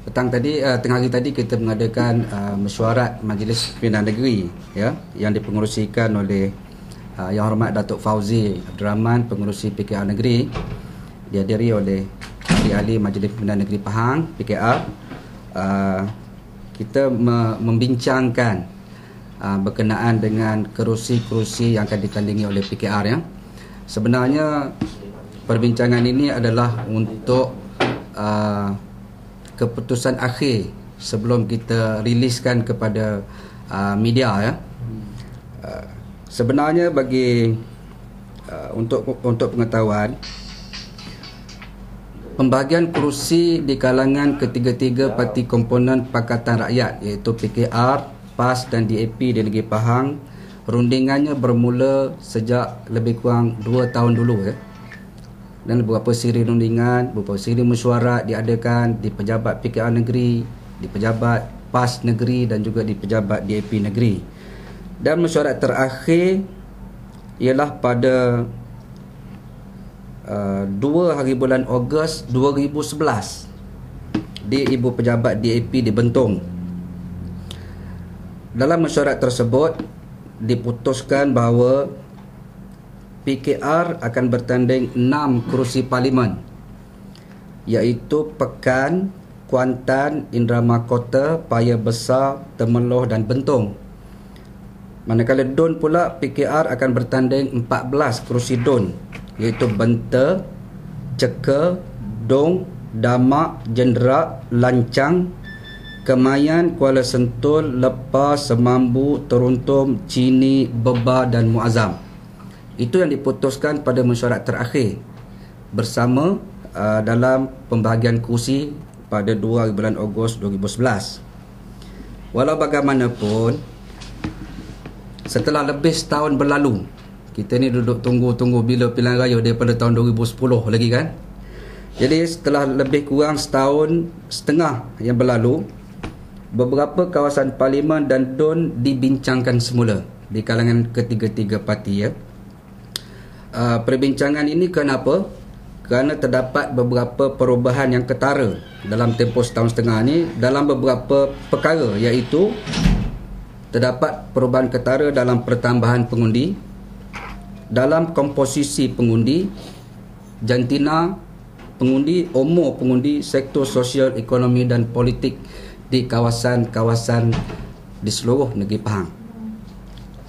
Petang tadi, tengah hari tadi kita mengadakan mesyuarat Majlis Pimpinan Negeri, ya, yang dipengerusikan oleh Yang Hormat Datuk Fauzi Abdul Rahman, pengerusi PKR Negeri, dihadiri oleh ahli-ahli Majlis Pimpinan Negeri Pahang PKR. Kita membincangkan berkenaan dengan kerusi-kerusi yang akan ditandingi oleh PKR, ya. Sebenarnya perbincangan ini adalah untuk keputusan akhir sebelum kita riliskan kepada media, ya. Sebenarnya bagi untuk pengetahuan, pembahagian kerusi di kalangan ketiga-tiga parti komponen Pakatan Rakyat, iaitu PKR, PAS dan DAP di Negeri Pahang, rundingannya bermula sejak lebih kurang 2 tahun dulu, ya. Dan beberapa siri rundingan, beberapa siri mesyuarat diadakan di pejabat PKR Negeri, di pejabat PAS Negeri dan juga di pejabat DAP Negeri. Dan mesyuarat terakhir ialah pada 2 hari bulan Ogos 2011 di Ibu Pejabat DAP di Bentong. Dalam mesyuarat tersebut diputuskan bahawa PKR akan bertanding 6 kerusi parlimen, iaitu Pekan, Kuantan, Indrama Kota, Paya Besar, Temeloh dan Bentong. Manakala DUN pula, PKR akan bertanding 14 kerusi DUN, iaitu Bente, Ceka, Dong, Damak, Jenderak, Lancang, Kemayan, Kuala Sentul, Lepas, Semambu, Teruntum, Cini, Beba dan Muazzam. Itu yang diputuskan pada mesyuarat terakhir bersama dalam pembahagian kerusi pada 2 bulan Ogos 2011. Walau bagaimanapun, setelah lebih setahun berlalu, kita ni duduk tunggu bila pilihan raya daripada tahun 2010 lagi, kan. Jadi setelah lebih kurang setahun setengah yang berlalu, beberapa kawasan parlimen dan DUN dibincangkan semula di kalangan ketiga-tiga parti, ya. Perbincangan ini kenapa? Kerana terdapat beberapa perubahan yang ketara dalam tempoh setahun setengah ini dalam beberapa perkara, iaitu terdapat perubahan ketara dalam pertambahan pengundi, dalam komposisi pengundi, jantina pengundi, umur pengundi, sektor sosial, ekonomi dan politik di kawasan-kawasan di seluruh negeri Pahang.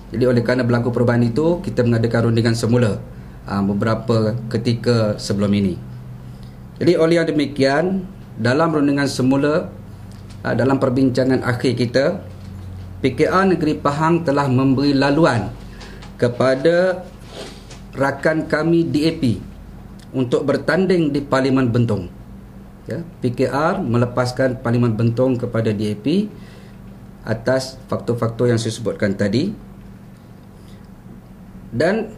Jadi oleh kerana berlaku perubahan itu, kita mengadakan rundingan semula beberapa ketika sebelum ini. Jadi oleh yang demikian, dalam rundingan semula, dalam perbincangan akhir kita, PKR Negeri Pahang telah memberi laluan kepada rakan kami DAP untuk bertanding di Parlimen Bentong, ya. PKR melepaskan Parlimen Bentong kepada DAP atas faktor-faktor yang saya sebutkan tadi. Dan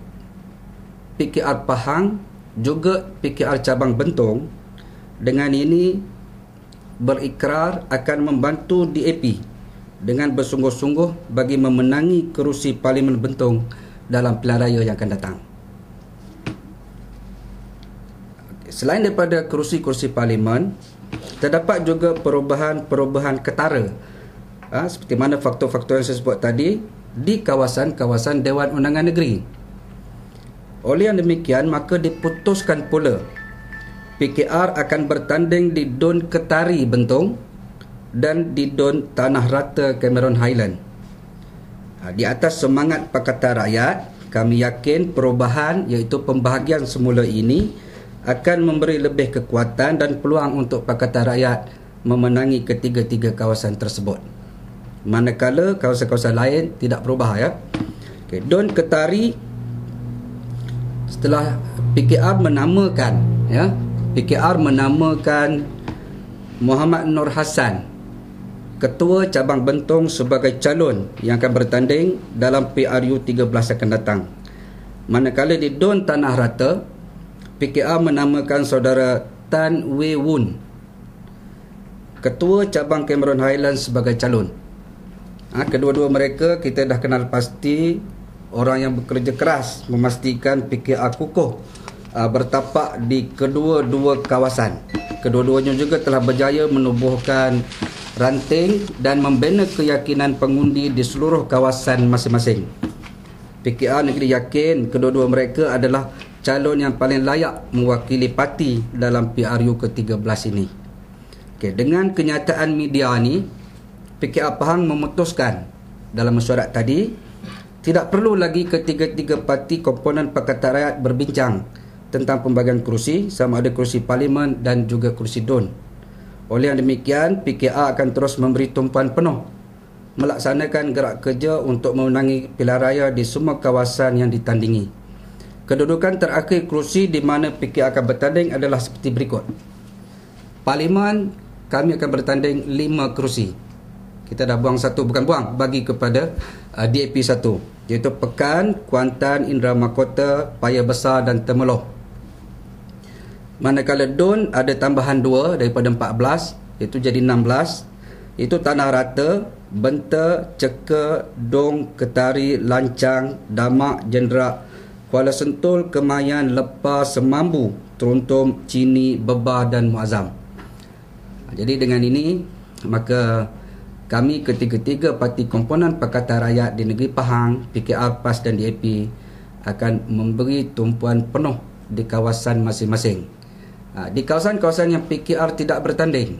PKR Pahang juga PKR cabang Bentong dengan ini berikrar akan membantu DAP dengan bersungguh-sungguh bagi memenangi kerusi Parlimen Bentong dalam pilihan raya yang akan datang. Selain daripada kerusi-kerusi parlimen, terdapat juga perubahan-perubahan ketara, seperti mana faktor-faktor yang saya sebut tadi di kawasan-kawasan Dewan Undangan Negeri. Oleh yang demikian, maka diputuskan pula PKR akan bertanding di DUN Ketari Bentong dan di DUN Tanah Rata Cameron Highland. Di atas semangat Pakatan Rakyat, kami yakin perubahan, iaitu pembahagian semula ini, akan memberi lebih kekuatan dan peluang untuk Pakatan Rakyat memenangi ketiga-tiga kawasan tersebut, manakala kawasan-kawasan lain tidak berubah, ya. Okay. DUN Ketari, setelah PKR menamakan, ya, PKR menamakan Muhammad Nur Hassan, Ketua Cabang Bentong, sebagai calon yang akan bertanding dalam PRU 13 akan datang. Manakala di DUN Tanah Rata, PKR menamakan saudara Tan Wei Wun, Ketua Cabang Cameron Highlands, sebagai calon. Kedua-dua mereka kita dah kenal pasti orang yang bekerja keras memastikan PKR kukuh bertapak di kedua-dua kawasan. Kedua-duanya juga telah berjaya menubuhkan ranting dan membina keyakinan pengundi di seluruh kawasan masing-masing. PKR Negeri yakin kedua-dua mereka adalah calon yang paling layak mewakili parti dalam PRU ke-13 ini. Okay, dengan kenyataan media ni, PKR Pahang memutuskan dalam mesyuarat tadi, tidak perlu lagi ketiga-tiga parti komponen Pakatan Rakyat berbincang tentang pembagian kerusi, sama ada kerusi parlimen dan juga kerusi DUN. Oleh yang demikian, PKR akan terus memberi tumpuan penuh melaksanakan gerak kerja untuk memenangi pilihan raya di semua kawasan yang ditandingi. Kedudukan terakhir kerusi di mana PKR akan bertanding adalah seperti berikut. Parlimen, kami akan bertanding 5 kerusi. Kita dah buang satu, bukan buang, bagi kepada DAP 1, iaitu Pekan, Kuantan, Indra Mahkota, Paya Besar dan Temeloh. Manakala DUN ada tambahan 2 daripada 14, iaitu jadi 16, itu Tanah Rata, Benta, Ceka, Dong, Ketari, Lancang, Damak, Jenderak, Kuala Sentul, Kemayan, Lepas, Semambu, Teruntum, Cini, Bebah dan Muazzam. Jadi dengan ini, maka kami ketiga-tiga parti komponen Pakatan Rakyat di Negeri Pahang, PKR, PAS dan DAP akan memberi tumpuan penuh di kawasan masing-masing. Di kawasan-kawasan yang PKR tidak bertanding,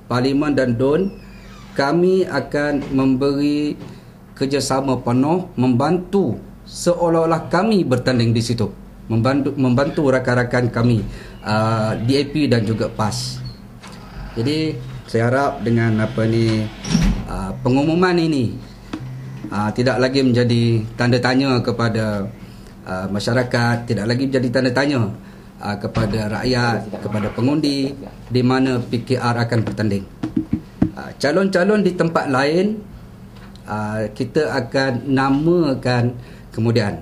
Parlimen dan DUN, kami akan memberi kerjasama penuh, membantu seolah-olah kami bertanding di situ, membantu rakan-rakan kami DAP dan juga PAS. Jadi saya harap dengan pengumuman ini tidak lagi menjadi tanda tanya kepada masyarakat, tidak lagi menjadi tanda tanya kepada rakyat, kepada pengundi di mana PKR akan bertanding. Calon-calon di tempat lain kita akan namakan kemudian,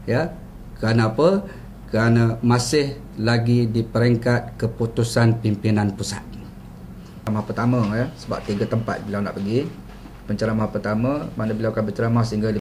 ya. Kerana apa? Kerana masih lagi di peringkat keputusan pimpinan pusat. Ceramah pertama, ya, sebab 3 tempat beliau nak pergi. Penceramah pertama mana beliau akan berceramah sehingga